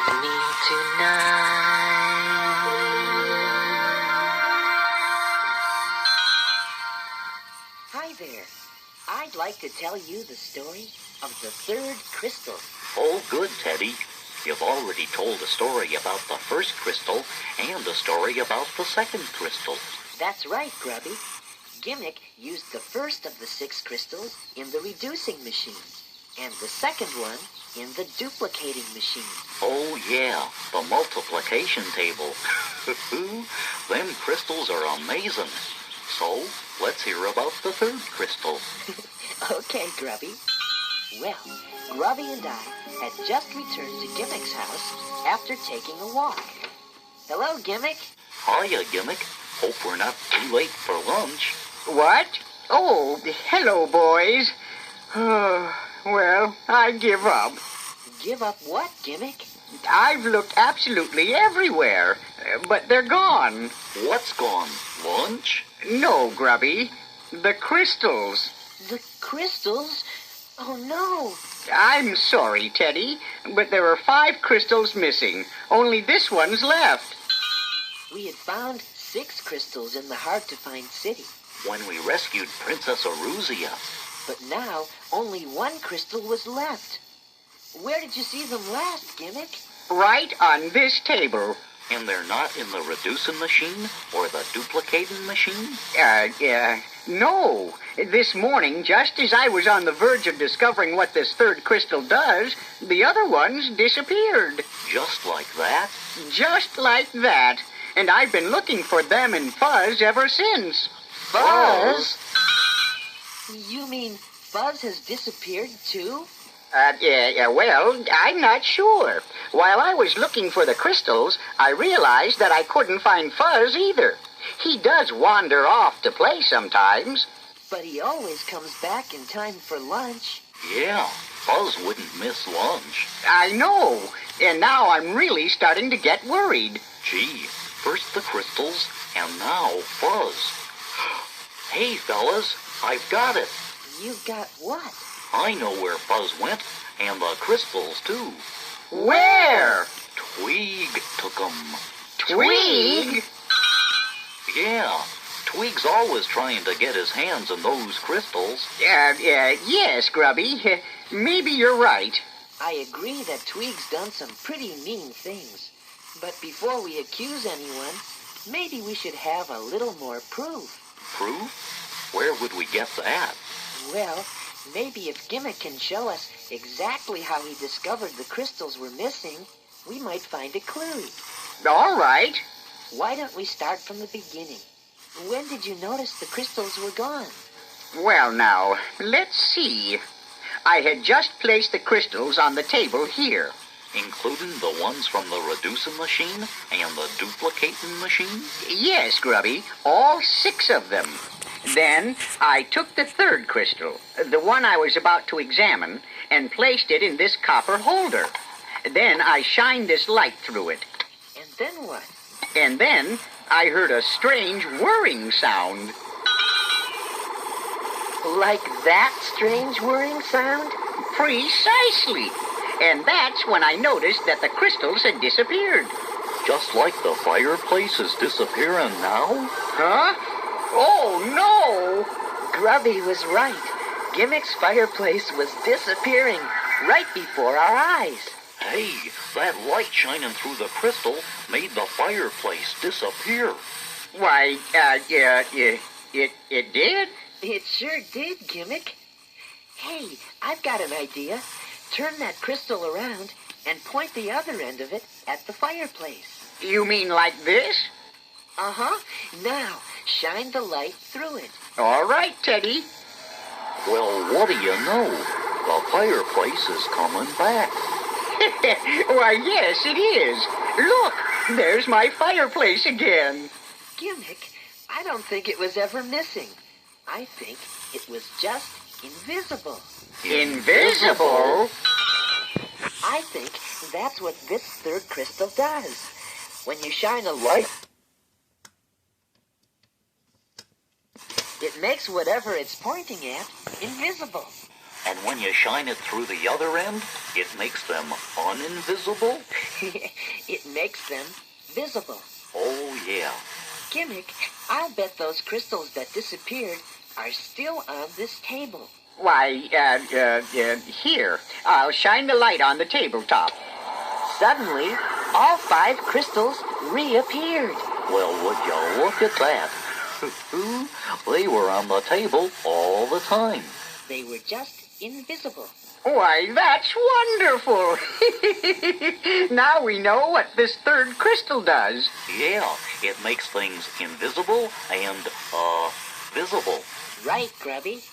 with me tonight. Hi there. I'd like to tell you the story of the third crystal. Oh, good, Teddy. You've already told a story about the first crystal and a story about the second crystal. That's right, Grubby. Gimmick used the first of the 6 crystals in the reducing machine, and the second one in the duplicating machine. Oh, yeah, the multiplication table. Them crystals are amazing. So, let's hear about the third crystal. Okay, Grubby. Well, Grubby and I had just returned to Gimmick's house after taking a walk. Hello, Gimmick. Hiya, Gimmick. Hope we're not too late for lunch. What? Oh, hello, boys. Well, I give up. Give up what, Gimmick? I've looked absolutely everywhere, but they're gone. What's gone? Lunch? No, Grubby. The crystals. The crystals? Oh, no. I'm sorry, Teddy, but there are 5 crystals missing. Only this one's left. We had found 6 crystals in the hard-to-find city. When we rescued Princess Aruzia. But now, only 1 crystal was left. Where did you see them last, Gimmick? Right on this table. And they're not in the reducing machine or the duplicating machine? No. This morning, just as I was on the verge of discovering what this third crystal does, the other ones disappeared. Just like that? Just like that. And I've been looking for them and Fuzz ever since. Fuzz? You mean Fuzz has disappeared, too? Well, I'm not sure. While I was looking for the crystals, I realized that I couldn't find Fuzz either. He does wander off to play sometimes. But he always comes back in time for lunch. Yeah, Fuzz wouldn't miss lunch. I know, and now I'm really starting to get worried. Gee, first the crystals, and now Fuzz. Hey, fellas, I've got it. You've got what? I know where Fuzz went, and the crystals, too. Where? Tweeg took 'em. Tweeg? Yeah, Tweeg's always trying to get his hands on those crystals. Yes, Grubby. Maybe you're right. I agree that Tweeg's done some pretty mean things. But before we accuse anyone, maybe we should have a little more proof. Proof? Where would we get that? Well, maybe if Gimmick can show us exactly how he discovered the crystals were missing, we might find a clue. All right. Why don't we start from the beginning? When did you notice the crystals were gone? Well, now, let's see. I had just placed the crystals on the table here. Including the ones from the reducing machine and the duplicating machine? Yes, Grubby, all 6 of them. Then I took the third crystal, the one I was about to examine, and placed it in this copper holder. Then I shined this light through it. And then what? And then I heard a strange whirring sound. Like that strange whirring sound? Precisely. And that's when I noticed that the crystals had disappeared. Just like the fireplace is disappearing now? Huh? Oh, no! Grubby was right. Gimmick's fireplace was disappearing right before our eyes. Hey, that light shining through the crystal made the fireplace disappear. Why, it did? It sure did, Gimmick. Hey, I've got an idea. Turn that crystal around and point the other end of it at the fireplace. You mean like this? Uh-huh. Now, shine the light through it. All right, Teddy. Well, what do you know? The fireplace is coming back. Why, yes, it is. Look, there's my fireplace again. Gimmick, I don't think it was ever missing. I think it was just invisible. Invisible? I think that's what this third crystal does. When you shine a light, it makes whatever it's pointing at invisible. And when you shine it through the other end, it makes them uninvisible? It makes them visible. Oh, yeah. Gimmick, I'll bet those crystals that disappeared are still on this table. Why, here. I'll shine the light on the tabletop. Suddenly, all 5 crystals reappeared. Well, would you look at that? They were on the table all the time. They were just invisible. Why, that's wonderful. Now we know what this third crystal does. Yeah, it makes things invisible and, visible. Right, Grubby.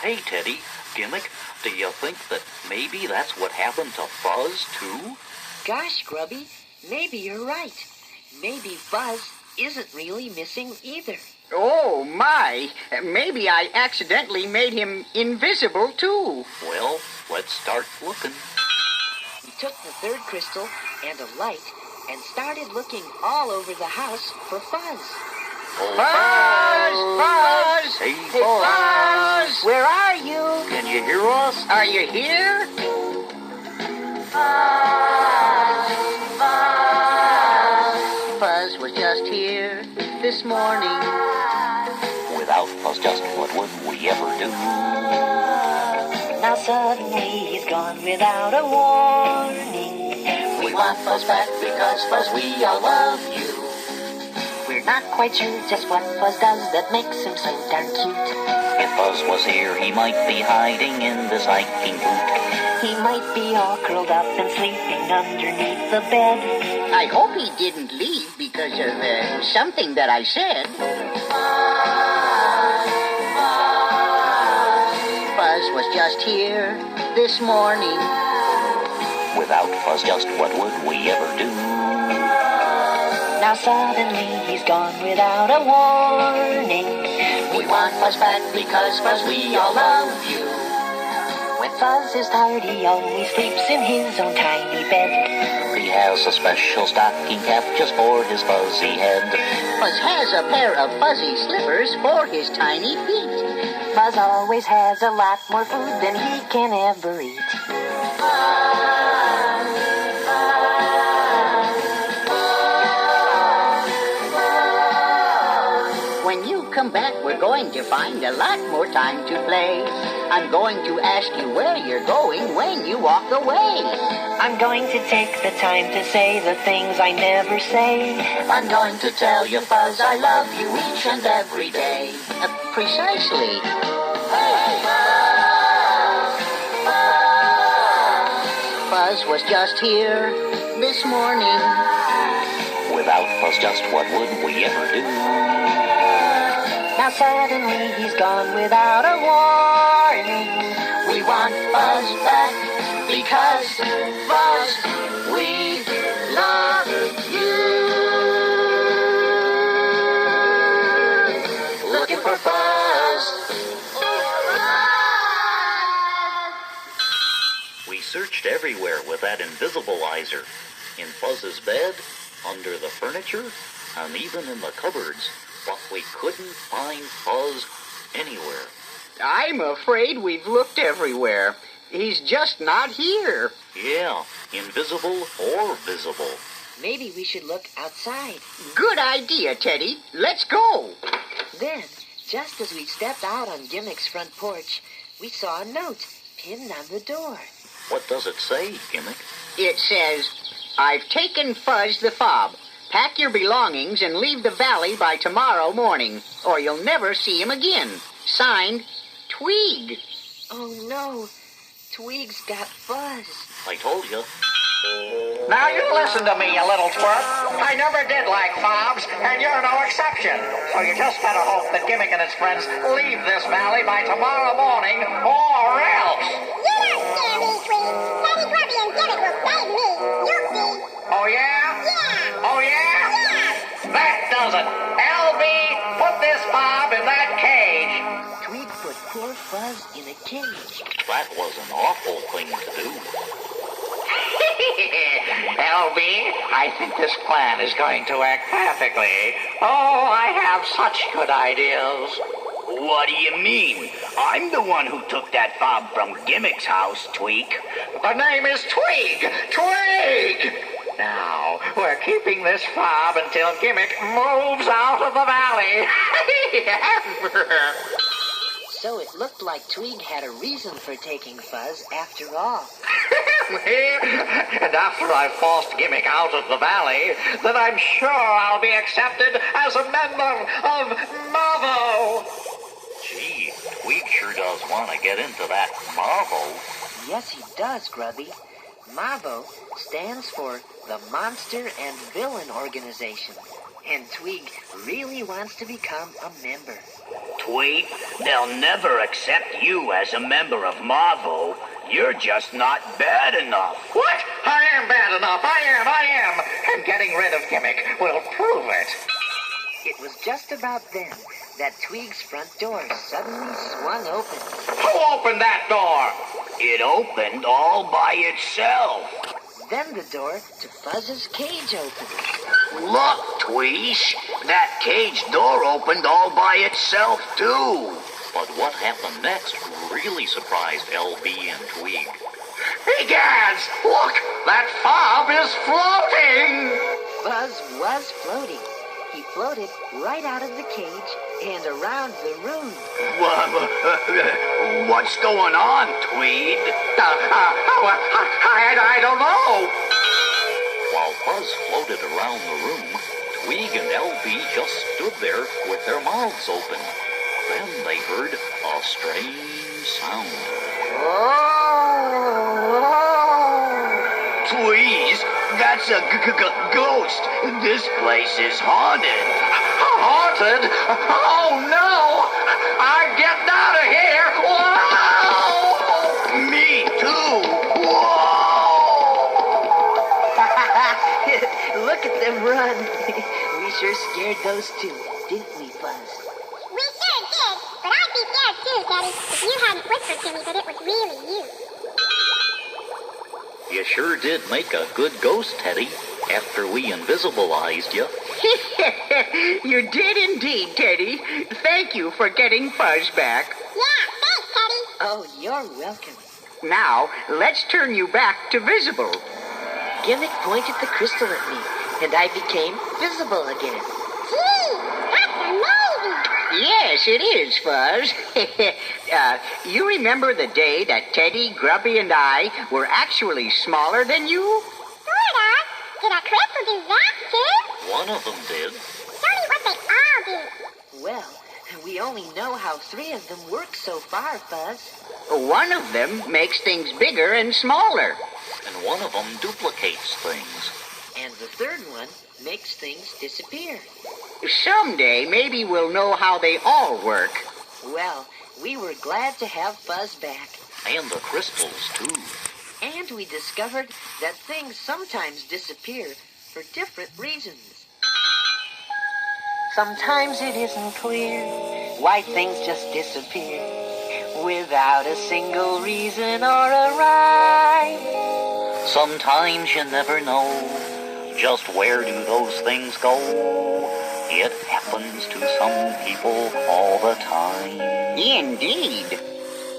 Hey, Teddy, Gimmick, do you think that maybe that's what happened to Fuzz, too? Gosh, Grubby, maybe you're right. Maybe Fuzz isn't really missing either. Oh, my. Maybe I accidentally made him invisible, too. Well, let's start looking. He took the third crystal and a light and started looking all over the house for Fuzz. Fuzz! Fuzz! Hey, Hey, Fuzz! Where are you? Can you hear us? Are you here? Fuzz was just here this morning. Without Fuzz, just what would we ever do? Now suddenly he's gone without a warning. We want Fuzz back because Fuzz, we all love you. We're not quite sure just what Fuzz does that makes him so darn cute. If Fuzz was here, he might be hiding in this hiking boot. He might be all curled up and sleeping underneath the bed. I hope he didn't leave because of something that I said. Fuzz was just here this morning. Without Fuzz, just what would we ever do? Now suddenly he's gone without a warning. We want Fuzz back because Fuzz, we all love you. When Fuzz is tired, he always sleeps in his own tiny bed. He has a special stocking cap just for his fuzzy head. Fuzz has a pair of fuzzy slippers for his tiny feet. Fuzz always has a lot more food than he can ever eat. When you come back, we're going to find a lot more time to play. I'm going to ask you where you're going when you walk away. I'm going to take the time to say the things I never say. I'm going to tell you, Fuzz, I love you each and every day. Precisely. Fuzz was just here this morning. Without Fuzz, just what would we ever do? Now suddenly he's gone without a warning. We want Fuzz back because Fuzz, we love you. Looking for Fuzz. We searched everywhere with that invisibilizer. In Fuzz's bed, under the furniture, and even in the cupboards. But we couldn't find Fuzz anywhere. I'm afraid we've looked everywhere. He's just not here. Yeah, invisible or visible. Maybe we should look outside. Good idea, Teddy. Let's go. Then, just as we stepped out on Gimmick's front porch, we saw a note pinned on the door. What does it say, Gimmick? It says, I've taken Fuzz the fob. Pack your belongings and leave the valley by tomorrow morning, or you'll never see him again. Signed, Tweeg. Oh no, Tweeg's got Fuzz. I told you. Now you listen to me, you little twerp. I never did like fobs, and you're no exception. So you just gotta hope that Gimmick and his friends leave this valley by tomorrow morning, or else. You don't scare me, Tweet. Teddy, Grubby, and Gimmick will save me. You'll see. Oh yeah? Yeah. Oh yeah? Yeah. That does it. LB, put this fob in that cage. Tweeg put poor Fuzz in a cage. That was an awful thing to do. LB, I think this plan is going to work perfectly. Oh, I have such good ideas. What do you mean? I'm the one who took that fob from Gimmick's house, Tweak. The name is Twig! Twig! Now, we're keeping this fob until Gimmick moves out of the valley. So it looked like Twig had a reason for taking Fuzz after all. And after I've forced Gimmick out of the valley, then I'm sure I'll be accepted as a member of Marvo. Gee, Tweak sure does want to get into that Marvo. Yes, he does, Grubby. MAVO stands for the Monster and Villain Organization, and Twig really wants to become a member. Tweak, they'll never accept you as a member of Marvo. You're just not bad enough. What? I am bad enough. I am. And getting rid of Gimmick will prove it. It was just about then that Twig's front door suddenly swung open. Who opened that door? It opened all by itself. Then the door to Fuzz's cage opened. Look, Tweesh, that cage door opened all by itself, too. But what happened next really surprised LB and Tweak. Egads! Look! That fob is floating! Fuzz was floating. He floated right out of the cage and around the room. What's going on, Tweed? I don't know. While Fuzz floated around the room, Twig and LB just stood there with their mouths open. Then they heard a strange sound. Please, that's a ghost. This place is haunted. Haunted? Oh, no! I'm getting out of here! Whoa! Me too. Whoa! Look at them run. We sure scared those two, didn't we, Fuzz? We sure did, but I'd be scared too, Daddy, if you hadn't whispered to me that it was really you. You sure did make a good ghost, Teddy, after we invisibilized you. You did indeed, Teddy. Thank you for getting Fuzz back. Yeah, thanks, Teddy. Oh, you're welcome. Now, let's turn you back to visible. Gimmick pointed the crystal at me, and I became visible again. Gee, that's amazing. Yes, it is, Fuzz. You remember the day that Teddy, Grubby, and I were actually smaller than you? Sort of. Did a crystal do that, too? One of them did. Show me what they all do. Well, we only know how 3 of them work so far, Fuzz. One of them makes things bigger and smaller. And one of them duplicates things. And the third one makes things disappear. Someday, maybe we'll know how they all work. Well, we were glad to have Fuzz back. And the crystals, too. And we discovered that things sometimes disappear for different reasons. Sometimes it isn't clear why things just disappear without a single reason or a rhyme. Sometimes you never know just where do those things go. It happens to some people all the time. Indeed.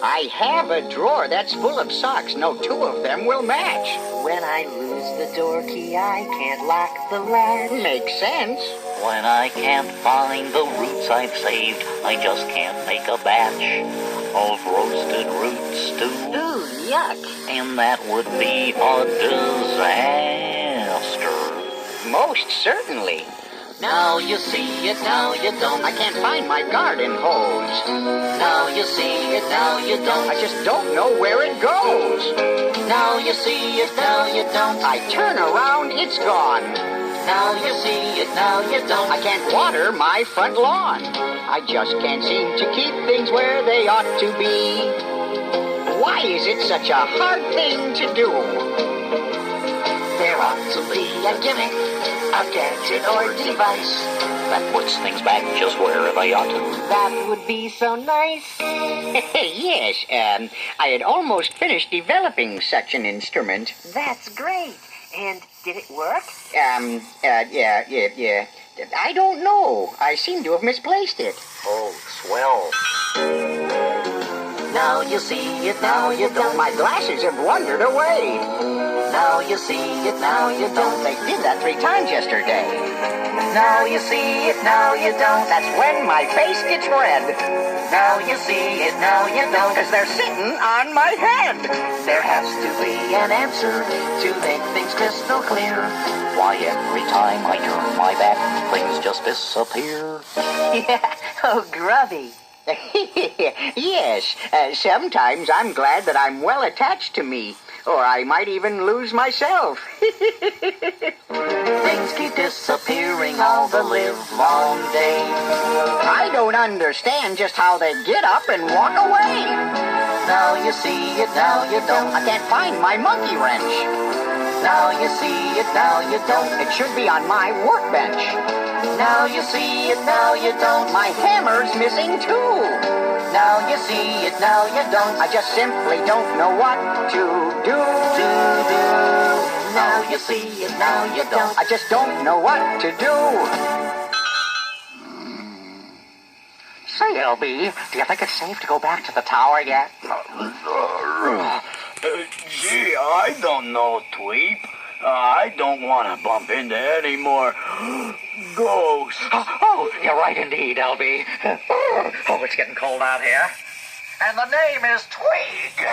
I have a drawer that's full of socks. No 2 of them will match. When I lose the door key, I can't lock the latch. Makes sense. When I can't find the roots I've saved, I just can't make a batch of roasted root stew. Ooh, yuck. And that would be a disaster. Most certainly. Now you see it, now you don't. I can't find my garden hose. Now you see it, now you don't. I just don't know where it goes. Now you see it, now you don't. I turn around, it's gone. Now you see it, now you don't. I can't water my front lawn. I just can't seem to keep things where they ought to be. Why is it such a hard thing to do? There ought to be a gimmick, a gadget or device That puts things back just where they ought to. that would be so nice. Yes, I had almost finished developing such an instrument. That's great. And did it work? Yeah. I don't know. I seem to have misplaced it. Oh, swell. Now you see it, now you don't. My glasses have wandered away. Now you see it, now you don't. They did that 3 times yesterday. Now you see it, now you don't. That's when my face gets red. Now you see it, now you don't. Because they're sitting on my head. There has to be an answer to make things crystal clear. Why, every time I turn my back, things just disappear. Yeah, oh, Grubby. Yes, sometimes I'm glad that I'm well attached to me, or I might even lose myself. Things keep disappearing all the livelong day. I don't understand just how they get up and walk away. Now you see it, now you don't. I can't find my monkey wrench. Now you see it, now you don't. It should be on my workbench. Now you see it, now you don't. My hammer's missing too. Now you see it, now you don't. I just simply don't know what to do. Now you see it, now you don't. I just don't know what to do. Say, LB, do you think it's safe to go back to the tower yet? Gee, I don't know, Tweep. I don't want to bump into any more ghosts. Oh, you're right indeed, LB. Oh, it's getting cold out here. And the name is Twig.